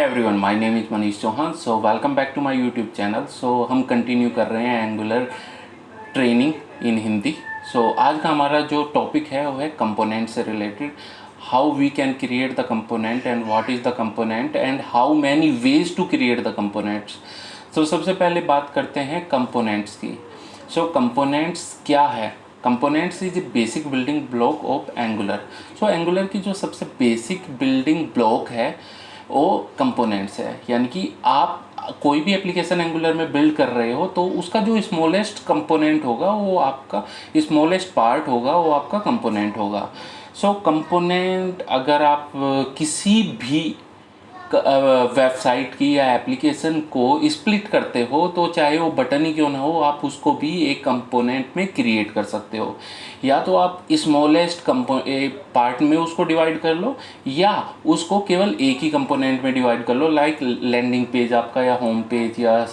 Hi everyone, my name is Manish Chauhan. So welcome back to my YouTube channel. So हम continue कर रहे हैं Angular training in Hindi. So आज का हमारा जो टॉपिक है वो है कंपोनेंट से related. How we can create the component and what is the component and how many ways to create the components. So सबसे पहले बात करते हैं कंपोनेंट्स की। सो कंपोनेंट्स क्या है? Components is a basic building block of angular. So angular की जो सबसे बेसिक बिल्डिंग ब्लॉक है वो कंपोनेंट्स है। यानी कि आप कोई भी एप्लीकेशन एंगुलर में बिल्ड कर रहे हो तो उसका जो स्मॉलेस्ट कंपोनेंट होगा वो आपका स्मॉलेस्ट पार्ट होगा, वो आपका कंपोनेंट होगा। सो कंपोनेंट अगर आप किसी भी वेबसाइट की या एप्लीकेशन को स्प्लिट करते हो तो चाहे वो बटन ही क्यों ना हो, आप उसको भी एक कंपोनेंट में क्रिएट कर सकते हो। या तो आप स्मॉलेस्ट पार्ट में उसको डिवाइड कर लो या उसको केवल एक ही कंपोनेंट में डिवाइड कर लो। लाइक लैंडिंग पेज आपका या होम पेज या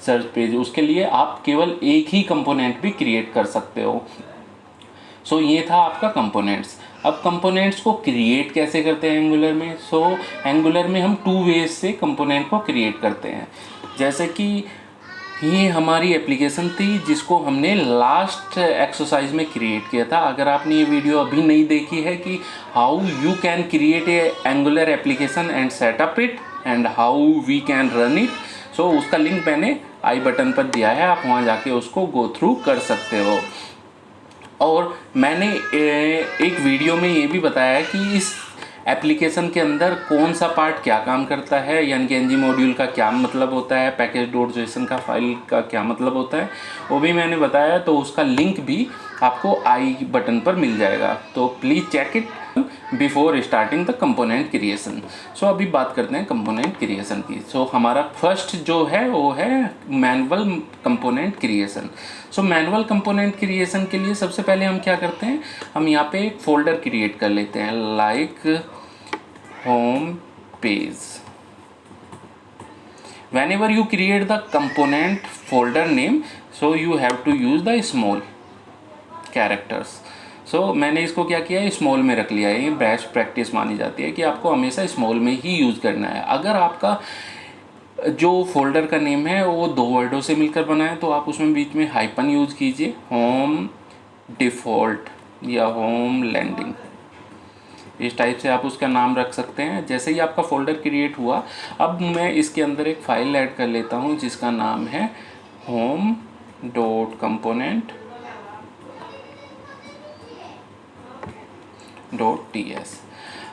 सर्च पेज, उसके लिए आप केवल एक ही कंपोनेंट भी क्रिएट कर सकते हो। सो ये था आपका कंपोनेंट्स। अब कंपोनेंट्स को क्रिएट कैसे करते हैं एंगुलर में? सो एंगुलर में हम 2 वेज से कंपोनेंट को क्रिएट करते हैं। जैसे कि ये हमारी एप्लीकेशन थी जिसको हमने लास्ट एक्सरसाइज में क्रिएट किया था। अगर आपने ये वीडियो अभी नहीं देखी है कि how you can create a Angular application and setup it and how we can run it, so उसका लिंक मैंने आई बटन पर दिया है, आप वहाँ जाके उसको गो थ्रू कर सकते हो। और मैंने एक वीडियो में ये भी बताया है कि इस एप्लीकेशन के अंदर कौन सा पार्ट क्या काम करता है, यानी कि एनजी मॉड्यूल का क्या मतलब होता है, पैकेज डॉट जेसन का फाइल का क्या मतलब होता है, वो भी मैंने बताया। तो उसका लिंक भी आपको आई बटन पर मिल जाएगा, तो please check it before starting the component creation. So अभी बात करते हैं कंपोनेंट क्रिएशन की। सो हमारा फर्स्ट जो है वो है manual component creation. So manual component creation के लिए सबसे पहले हम क्या करते हैं, हम यहाँ पे एक फोल्डर क्रिएट कर लेते हैं like home page. whenever you create the component folder name, so you have to use the small characters। सो मैंने इसको क्या किया है, स्मॉल में रख लिया है। ये बेस्ट प्रैक्टिस मानी जाती है कि आपको हमेशा स्मॉल में ही यूज़ करना है। अगर आपका जो फोल्डर का नेम है वो 2 वर्डों से मिलकर बना है तो आप उसमें बीच में हाइपन यूज़ कीजिए, होम डिफ़ॉल्ट या होम लैंडिंग, इस टाइप से आप उसका नाम रख सकते हैं। जैसे ही आपका फोल्डर क्रिएट हुआ, अब मैं इसके अंदर एक फ़ाइल ऐड कर लेता हूँ जिसका नाम है home डॉट component .ts।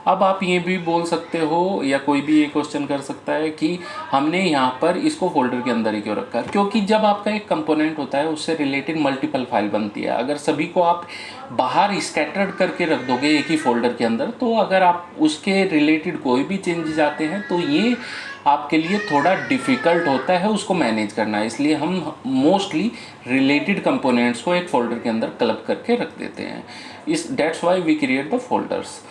अब आप ये भी बोल सकते हो या कोई भी ये क्वेश्चन कर सकता है कि हमने यहाँ पर इसको फोल्डर के अंदर ही क्यों रखा है? क्योंकि जब आपका एक कंपोनेंट होता है उससे रिलेटेड मल्टीपल फाइल बनती है। अगर सभी को आप बाहर स्कैटर्ड करके रख दोगे एक ही फोल्डर के अंदर, तो अगर आप उसके रिलेटेड कोई भी चेंजेस आते हैं तो ये आपके लिए थोड़ा डिफ़िकल्ट होता है उसको मैनेज करना। इसलिए हम मोस्टली रिलेटेड कंपोनेंट्स को एक फ़ोल्डर के अंदर क्लब करके रख देते हैं। That's why we create the folders.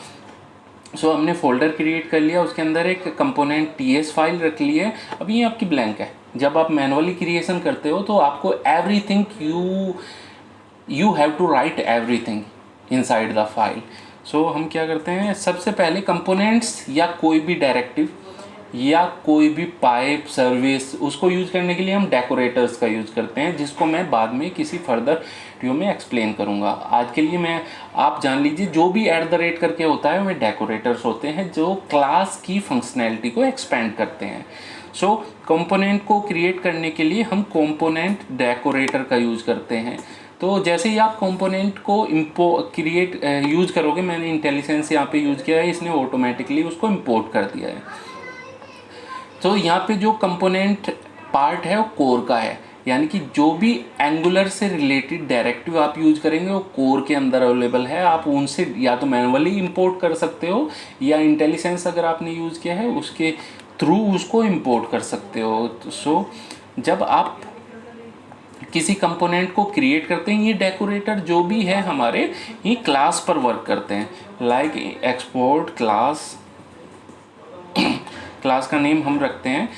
So हमने फोल्डर क्रिएट कर लिया, उसके अंदर एक कंपोनेंट टीएस फाइल रख ली है। अभी ये आपकी ब्लैंक है। जब आप मैनुअली क्रिएशन करते हो तो आपको everything you have to write everything inside the file. So हम क्या करते हैं, सबसे पहले कंपोनेंट्स या कोई भी डायरेक्टिव या कोई भी पाइप सर्विस, उसको यूज़ करने के लिए हम डेकोरेटर्स का यूज़ करते हैं, जिसको मैं बाद में किसी फर्दर वीडियो में एक्सप्लेन करूँगा। आज के लिए आप जान लीजिए जो भी @ करके होता है वे डेकोरेटर्स होते हैं जो क्लास की फंक्शनैलिटी को एक्सपेंड करते हैं। सो कंपोनेंट को क्रिएट करने के लिए हम कंपोनेंट डेकोरेटर का यूज़ करते हैं। तो जैसे ही आप कंपोनेंट को यूज़ करोगे, मैंने इंटेलिजेंस यहाँ पे यूज़ किया है, इसने ऑटोमेटिकली उसको इम्पोर्ट कर दिया है। तो यहाँ पे जो कंपोनेंट पार्ट है वो कोर का है, यानी कि जो भी एंगुलर से रिलेटेड डायरेक्टिव आप यूज़ करेंगे वो कोर के अंदर अवेलेबल है। आप उनसे या तो मैनुअली इंपोर्ट कर सकते हो या इंटेलिजेंस अगर आपने यूज़ किया है उसके थ्रू उसको इंपोर्ट कर सकते हो। तो सो जब आप किसी कंपोनेंट को क्रिएट करते हैं, ये डेकोरेटर जो भी है हमारे, ये क्लास पर वर्क करते हैं। लाइक एक्सपोर्ट क्लास का नेम हम रखते हैं।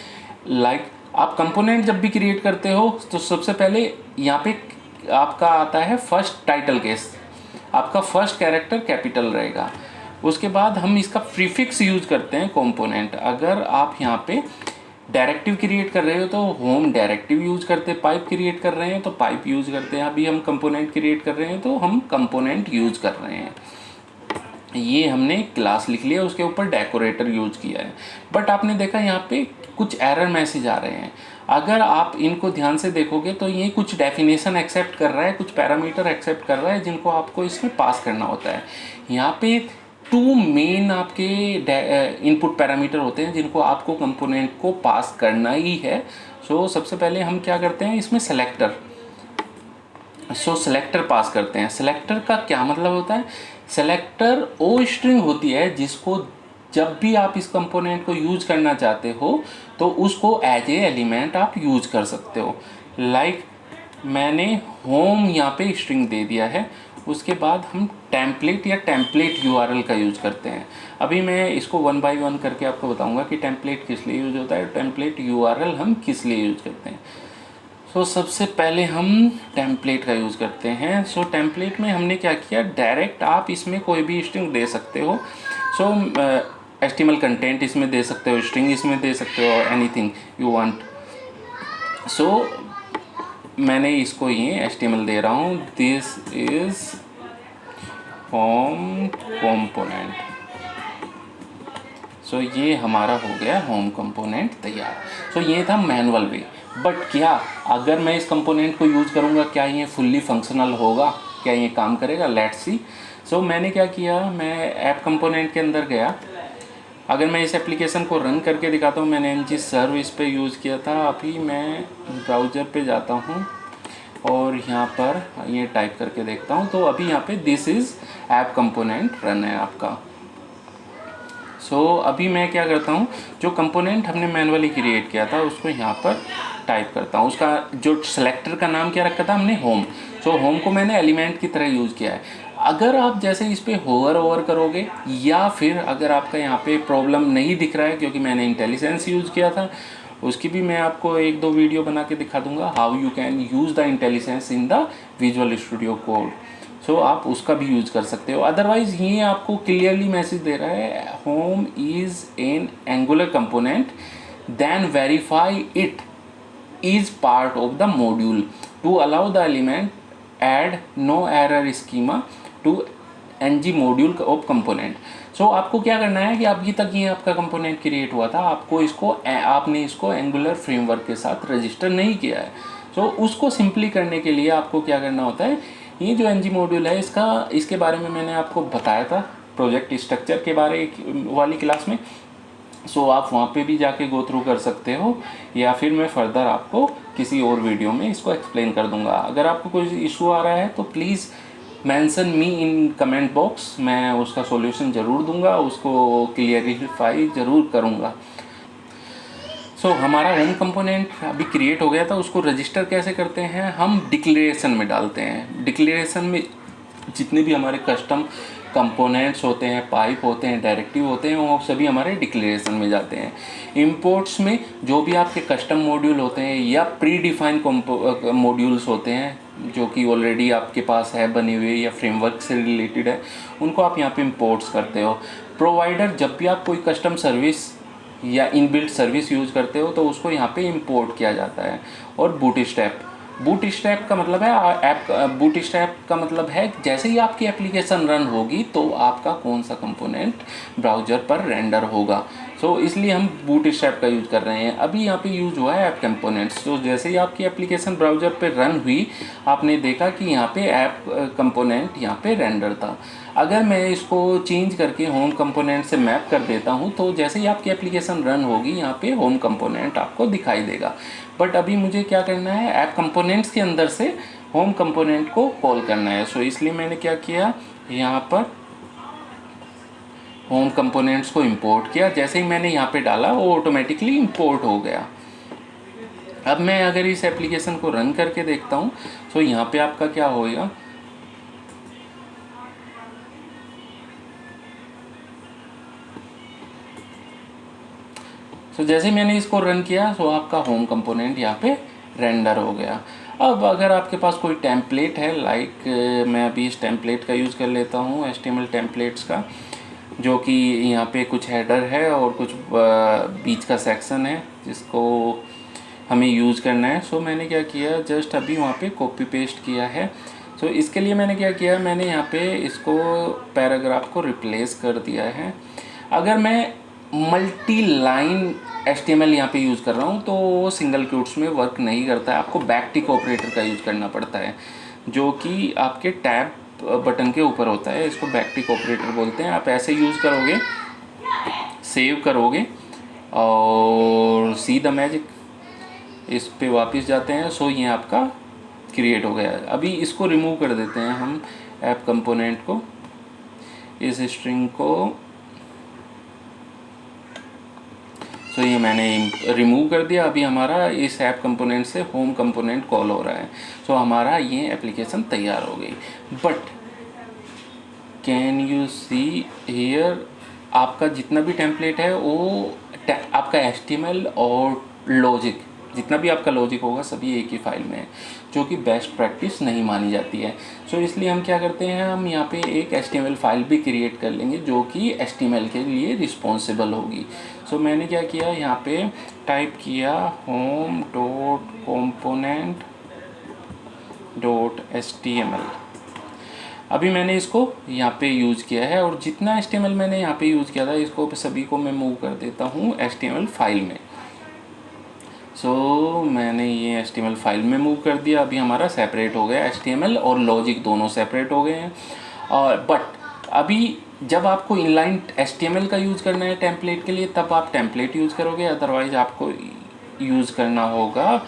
लाइक आप कंपोनेंट जब भी क्रिएट करते हो तो सबसे पहले यहाँ पे आपका आता है फर्स्ट टाइटल केस, आपका फर्स्ट कैरेक्टर कैपिटल रहेगा। उसके बाद हम इसका प्रीफिक्स यूज करते हैं कंपोनेंट। अगर आप यहाँ पे डायरेक्टिव क्रिएट कर रहे हो तो होम डायरेक्टिव यूज करते हैं, पाइप क्रिएट कर रहे हैं तो पाइप यूज करते हैं, अभी हम कंपोनेंट क्रिएट कर रहे हैं तो हम कंपोनेंट यूज कर रहे हैं। ये हमने क्लास लिख लिया, उसके ऊपर डेकोरेटर यूज किया है। बट आपने देखा यहाँ पे कुछ एरर मैसेज आ रहे हैं। अगर आप इनको ध्यान से देखोगे तो ये कुछ डेफिनेशन एक्सेप्ट कर रहा है, कुछ पैरामीटर एक्सेप्ट कर रहा है जिनको आपको इसमें पास करना होता है। यहाँ पे 2 मेन आपके इनपुट पैरामीटर होते हैं जिनको आपको कंपोनेंट को पास करना ही है। सो सबसे पहले हम क्या करते हैं इसमें सेलेक्टर। सेलेक्टर पास करते हैं। सेलेक्टर का क्या मतलब होता है? सेलेक्टर वो स्ट्रिंग होती है जिसको जब भी आप इस कंपोनेंट को यूज करना चाहते हो तो उसको एज ए एलिमेंट आप यूज कर सकते हो। लाइक मैंने होम यहाँ पे स्ट्रिंग दे दिया है, उसके बाद हम टेम्पलेट या टेम्पलेट यूआरएल का यूज़ करते हैं। अभी मैं इसको 1 बाय 1 करके आपको बताऊंगा कि टेम्पलेट किस लिए यूज होता है, टेम्पलेट यूआरएल हम किस लिए यूज करते हैं। सबसे पहले हम टेम्पलेट का यूज़ करते हैं। टेम्पलेट में हमने क्या किया, डायरेक्ट आप इसमें कोई भी स्ट्रिंग दे सकते हो। HTML कंटेंट इसमें दे सकते हो, स्ट्रिंग इसमें दे सकते हो, एनीथिंग यू वांट। मैंने इसको ये HTML दे रहा हूँ, दिस इज होम कंपोनेंट। ये हमारा हो गया होम कंपोनेंट तैयार। ये था मैनुअल वे। बट क्या अगर मैं इस कंपोनेंट को यूज़ करूँगा, क्या ये फुल्ली फंक्शनल होगा, क्या ये काम करेगा? Let's see. मैंने क्या किया, मैं ऐप कंपोनेंट के अंदर गया। अगर मैं इस एप्लीकेशन को रन करके दिखाता हूँ, मैंने ng सर्व इस पर यूज़ किया था। अभी मैं ब्राउज़र पे जाता हूँ और यहाँ पर ये टाइप करके देखता हूँ, तो अभी यहाँ पे this is app component run है आपका। अभी मैं क्या करता हूँ, जो कंपोनेंट हमने मैनुअली क्रिएट किया था उसको यहाँ पर टाइप करता हूँ। उसका जो सेलेक्टर का नाम क्या रखा था हमने, होम। होम को मैंने एलिमेंट की तरह यूज़ किया है। अगर आप जैसे इस पर होवर ओवर करोगे या फिर अगर आपका यहाँ पे प्रॉब्लम नहीं दिख रहा है, क्योंकि मैंने इंटेलिजेंस यूज़ किया था, उसकी भी मैं आपको 1-2 वीडियो बना के दिखा दूंगा, how you can use the intelligence in the visual studio code. आप उसका भी यूज़ कर सकते हो। अदरवाइज़ ये आपको क्लियरली मैसेज दे रहा है, home is an Angular component, then verify it is part of the module to allow the element add no error schema to ng module of component। आपको क्या करना है कि अभी तक ये आपका कंपोनेंट क्रिएट हुआ था, आपने इसको एंगुलर फ्रेमवर्क के साथ रजिस्टर नहीं किया है। उसको सिंपली करने के लिए आपको क्या करना होता है, ये जो ng मॉड्यूल है इसके बारे में मैंने आपको बताया था प्रोजेक्ट स्ट्रक्चर के बारे वाली क्लास में। आप वहाँ पे भी जाके गो थ्रू कर सकते हो, या फिर मैं फर्दर आपको किसी और वीडियो में इसको एक्सप्लेन कर दूंगा। अगर आपको कोई इशू आ रहा है तो please mention me in comment box, मैं उसका सॉल्यूशन ज़रूर दूंगा, उसको क्लियरिफाई ज़रूर करूंगा। हमारा होम कंपोनेंट अभी क्रिएट हो गया था, उसको रजिस्टर कैसे करते हैं, हम डिक्लेरेशन में डालते हैं। डिक्लेरेशन में जितने भी हमारे कस्टम कंपोनेंट्स होते हैं, पाइप होते हैं, डायरेक्टिव होते हैं, वो सभी हमारे डिक्लेरेशन में जाते हैं। इंपोर्ट्स में जो भी आपके कस्टम मॉड्यूल होते हैं या प्री डिफाइंड मॉड्यूल्स होते हैं जो कि ऑलरेडी आपके पास है बने हुए या फ्रेमवर्क से रिलेटेड है, उनको आप यहाँ पे इंपोर्ट्स करते हो। प्रोवाइडर, जब भी आप कोई कस्टम सर्विस या इनबिल्ट सर्विस यूज़ करते हो तो उसको यहाँ पे इंपोर्ट किया जाता है। और बूटस्ट्रैप का मतलब है बूटस्ट्रैप का मतलब है जैसे ही आपकी एप्लीकेशन रन होगी तो आपका कौन सा कंपोनेंट ब्राउज़र पर रेंडर होगा। इसलिए हम बूटस्ट्रैप का यूज़ कर रहे हैं। अभी यहाँ पे यूज़ हुआ है ऐप कंपोनेंट्स। जैसे ही आपकी एप्लीकेशन ब्राउज़र पे रन हुई, आपने देखा कि यहाँ पे ऐप कंपोनेंट यहाँ पे रेंडर था। अगर मैं इसको चेंज करके होम कंपोनेंट से मैप कर देता हूँ तो जैसे ही आपकी एप्लीकेशन रन होगी यहाँ पे होम कंपोनेंट आपको दिखाई देगा। बट अभी मुझे क्या करना है, ऐप कंपोनेंट्स के अंदर से होम कंपोनेंट को कॉल करना है। इसलिए मैंने क्या किया, यहाँ पर होम कंपोनेंट्स को इंपोर्ट किया। जैसे ही मैंने यहाँ पे डाला वो ऑटोमेटिकली इंपोर्ट हो गया। अब मैं अगर इस एप्लीकेशन को रन करके देखता हूँ तो यहाँ पे आपका क्या होएगा, जैसे ही मैंने इसको रन किया आपका होम कंपोनेंट यहाँ पे रेंडर हो गया। अब अगर आपके पास कोई टेम्पलेट है, लाइक मैं अभी इस टेम्पलेट का यूज़ कर लेता हूँ, HTML टेम्पलेट्स का। जो कि यहाँ पे कुछ हेडर है और कुछ बीच का सेक्शन है जिसको हमें यूज़ करना है। सो मैंने क्या किया, जस्ट अभी वहाँ पे कॉपी पेस्ट किया है। सो इसके लिए मैंने क्या किया, मैंने यहाँ पे इसको पैराग्राफ को रिप्लेस कर दिया है। अगर मैं मल्टी लाइन HTML यहाँ पे यूज़ कर रहा हूँ तो वो सिंगल क्वोट्स में वर्क नहीं करता है, आपको बैकटिक ऑपरेटर का यूज़ करना पड़ता है जो कि आपके टैब बटन के ऊपर होता है। इसको बैकटिक ऑपरेटर बोलते हैं। आप ऐसे यूज़ करोगे, सेव करोगे और सी द मैजिक, इस पे वापस जाते हैं। सो ये आपका क्रिएट हो गया। अभी इसको रिमूव कर देते हैं हम ऐप कंपोनेंट को, इस स्ट्रिंग को। सो ये मैंने रिमूव कर दिया। अभी हमारा इस ऐप कंपोनेंट से होम कंपोनेंट कॉल हो रहा है। सो हमारा ये एप्लीकेशन तैयार हो गई। But can you see here, आपका जितना भी टेम्पलेट है वो आपका HTML और लॉजिक, जितना भी आपका लॉजिक होगा सभी एक ही फाइल में है, जो कि बेस्ट प्रैक्टिस नहीं मानी जाती है। सो इसलिए हम क्या करते हैं, हम यहाँ पे एक HTML फाइल भी क्रिएट कर लेंगे जो कि HTML के लिए रिस्पॉन्सिबल होगी। सो मैंने क्या किया, यहाँ पे टाइप किया home.component.html। अभी मैंने इसको यहाँ पे यूज़ किया है और जितना HTML मैंने यहाँ पे यूज़ किया था इसको सभी को मैं मूव कर देता हूँ HTML फाइल में। सो मैंने ये HTML फाइल में मूव कर दिया। अभी हमारा सेपरेट हो गया, HTML और लॉजिक दोनों सेपरेट हो गए हैं। और बट अभी जब आपको इनलाइन HTML का यूज़ करना है टेम्पलेट के लिए तब आप टेम्पलेट यूज़ करोगे, अदरवाइज आपको यूज़ करना होगा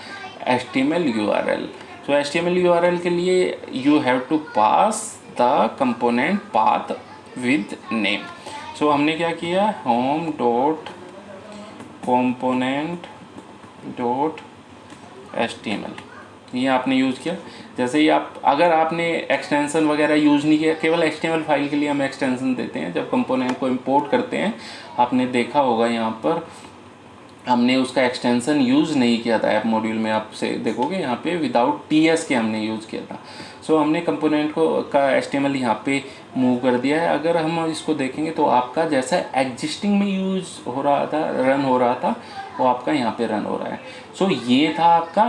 HTML URL। So HTML URL के लिए you have to pass the component path with name. So हमने क्या किया, home.component.html ये आपने यूज़ किया। जैसे ही आप, अगर आपने एक्सटेंशन वगैरह यूज़ नहीं किया, केवल HTML फाइल के लिए हम एक्सटेंशन देते हैं जब कंपोनेंट को इंपोर्ट करते हैं। आपने देखा होगा यहाँ पर हमने उसका एक्सटेंशन यूज़ नहीं किया था। ऐप मॉड्यूल में आपसे देखोगे यहाँ पे विदाउट TS के हमने यूज़ किया था। सो हमने कंपोनेंट को का HTML यहाँ पे मूव कर दिया है। अगर हम इसको देखेंगे तो आपका जैसा एग्जिस्टिंग में यूज़ हो रहा था, रन हो रहा था, वो आपका यहाँ पे रन हो रहा है। सो ये था आपका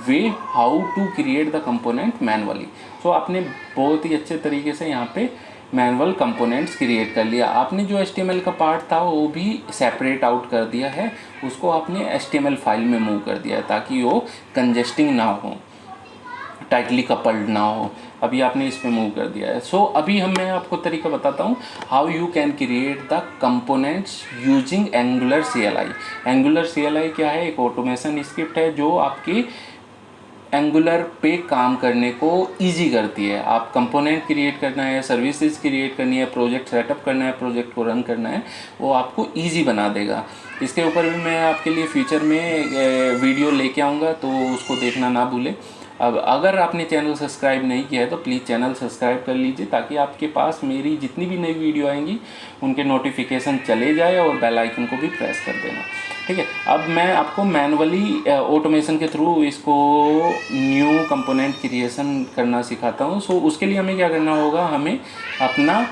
way how to create the component manually. So आपने बहुत ही अच्छे तरीके से यहाँ पे मैनुअल कंपोनेंट्स क्रिएट कर लिया। आपने जो HTML का पार्ट था वो भी सेपरेट आउट कर दिया है, उसको आपने HTML फाइल में मूव कर दिया है ताकि वो कंजेस्टिंग ना हो, टाइटली कपल्ड ना हो। अभी आपने इस पे मूव कर दिया है। सो अभी मैं आपको तरीका बताता हूँ how you can create the components using angular CLI। Angular CLI क्या है, एक ऑटोमेशन स्क्रिप्ट है जो आपकी एंगुलर पे काम करने को इजी करती है। आप कंपोनेंट क्रिएट करना है, सर्विसेज क्रिएट करनी है, प्रोजेक्ट सेटअप करना है, प्रोजेक्ट को रन करना है, वो आपको इजी बना देगा। इसके ऊपर भी मैं आपके लिए फ्यूचर में वीडियो लेके आऊँगा, तो उसको देखना ना भूलें। अब अगर आपने चैनल सब्सक्राइब नहीं किया है तो प्लीज़ चैनल सब्सक्राइब कर लीजिए ताकि आपके पास मेरी जितनी भी नई वीडियो आएंगी उनके नोटिफिकेशन चले जाए, और बेल आइकन को भी प्रेस कर देना, ठीक है। अब मैं आपको मैनुअली ऑटोमेशन के थ्रू इसको न्यू कंपोनेंट क्रिएशन करना सिखाता हूँ। सो उसके लिए हमें क्या करना होगा, हमें अपना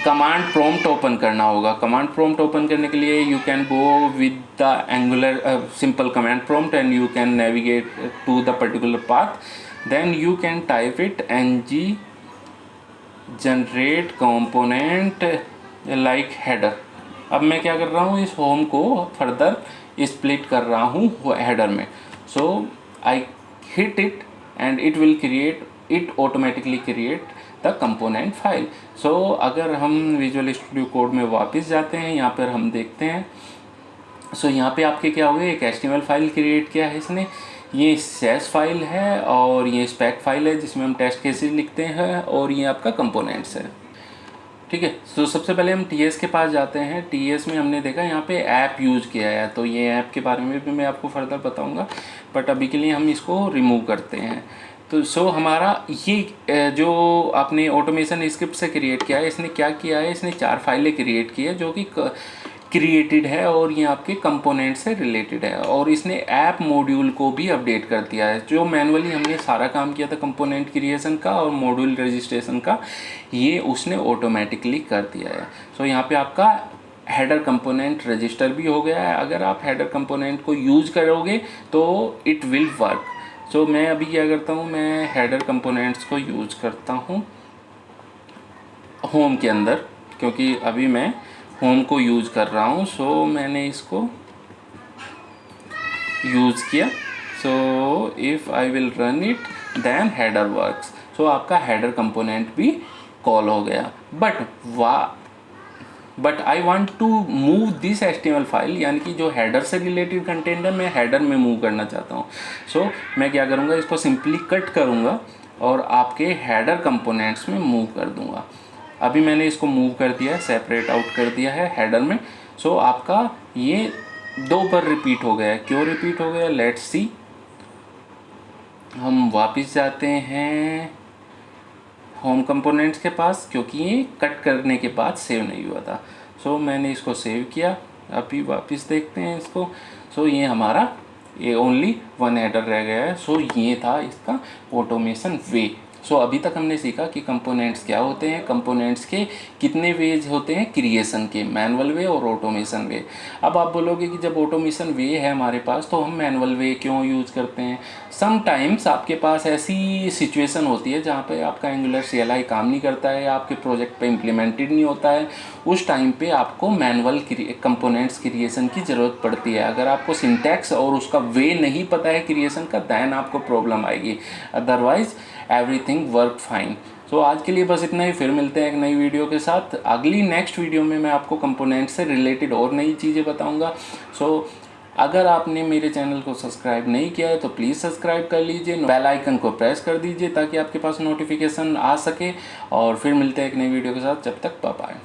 कमांड प्रॉम्प्ट ओपन करना होगा। कमांड प्रॉम्प्ट ओपन करने के लिए you can go with the Angular simple command prompt and you can navigate to the particular path, then you can type it ng generate component like header. अब मैं क्या कर रहा हूँ, इस होम को फर्दर स्प्लिट कर रहा हूँ हेडर में। So I hit it and it will create, it automatically create the component file. So अगर हम विजुअल स्टूडियो कोड में वापस जाते हैं, यहाँ पर हम देखते हैं। सो यहाँ पे आपके क्या हुए, एक HTML फाइल क्रिएट किया है इसने, ये सेस फाइल है और ये स्पेक फाइल है जिसमें हम टेस्ट केसेस लिखते हैं, और ये आपका कंपोनेंट्स है, ठीक है। तो सबसे पहले हम TS के पास जाते हैं। TS में हमने देखा यहाँ पे ऐप यूज़ किया है, तो ये ऐप के बारे में भी मैं आपको फर्दर बताऊँगा, बट अभी के लिए हम इसको रिमूव करते हैं। तो सो हमारा ये जो आपने ऑटोमेशन स्क्रिप्ट से क्रिएट किया है, इसने क्या किया है, इसने 4 फाइलें क्रिएट की है जो कि क्रिएटेड है और ये आपके कंपोनेंट से रिलेटेड है। और इसने ऐप मॉड्यूल को भी अपडेट कर दिया है। जो मैनुअली हमने सारा काम किया था कंपोनेंट क्रिएशन का और मॉड्यूल रजिस्ट्रेशन का, ये उसने ऑटोमेटिकली कर दिया है। सो यहाँ पे आपका हेडर कंपोनेंट रजिस्टर भी हो गया है। अगर आप हेडर कंपोनेंट को यूज़ करोगे तो इट विल वर्क। सो मैं अभी क्या करता हूँ, मैं हेडर कंपोनेंट्स को यूज़ करता हूँ होम के अंदर, क्योंकि अभी मैं होम को यूज़ कर रहा हूँ। सो मैंने इसको यूज़ किया। So if I will run it then header works. So आपका हेडर कंपोनेंट भी कॉल हो गया। But I want to move this HTML file, यानी कि जो हेडर से रिलेटेड कंटेंट है मैं हेडर में मूव करना चाहता हूँ। सो मैं क्या करूँगा, इसको सिंपली कट करूँगा और आपके हेडर कंपोनेंट्स में मूव कर दूँगा। अभी मैंने इसको मूव कर दिया है, सेपरेट आउट कर दिया है हेडर में। सो आपका ये 2 बार रिपीट हो गया है। क्यों रिपीट हो गया, लेट्स सी। हम वापस जाते हैं होम कंपोनेंट्स के पास, क्योंकि ये कट करने के बाद सेव नहीं हुआ था। सो मैंने इसको सेव किया। अभी वापस देखते हैं इसको। सो ये हमारा ये ओनली 1 हेडर रह गया है। सो ये था इसका ऑटोमेशन वे। सो अभी तक हमने सीखा कि कंपोनेंट्स क्या होते हैं, कंपोनेंट्स के कितने वेज होते हैं क्रिएशन के, मैनुअल वे और ऑटोमेशन वे। अब आप बोलोगे कि जब ऑटोमेशन वे है हमारे पास तो हम मैनुअल वे क्यों यूज़ करते हैं। समटाइम्स आपके पास ऐसी सिचुएशन होती है जहाँ पे आपका एंगुलर CLI काम नहीं करता है या आपके प्रोजेक्ट पे इम्प्लीमेंटेड नहीं होता है। उस टाइम पे आपको मैनुअल कंपोनेंट्स क्रिएशन की ज़रूरत पड़ती है। अगर आपको सिंटैक्स और उसका वे नहीं पता है क्रिएशन का, दैन आपको प्रॉब्लम आएगी। Otherwise everything work fine. So आज के लिए बस इतना ही। फिर मिलते हैं एक नई वीडियो के साथ। अगली नेक्स्ट वीडियो में मैं आपको कंपोनेंट से रिलेटेड और नई चीज़ें बताऊंगा। सो अगर आपने मेरे चैनल को सब्सक्राइब नहीं किया है तो प्लीज़ सब्सक्राइब कर लीजिए, बेल आइकन को प्रेस कर दीजिए ताकि आपके पास नोटिफिकेशन आ सके। और फिर मिलते हैं एक नई वीडियो के साथ। जब तक बाय बाय।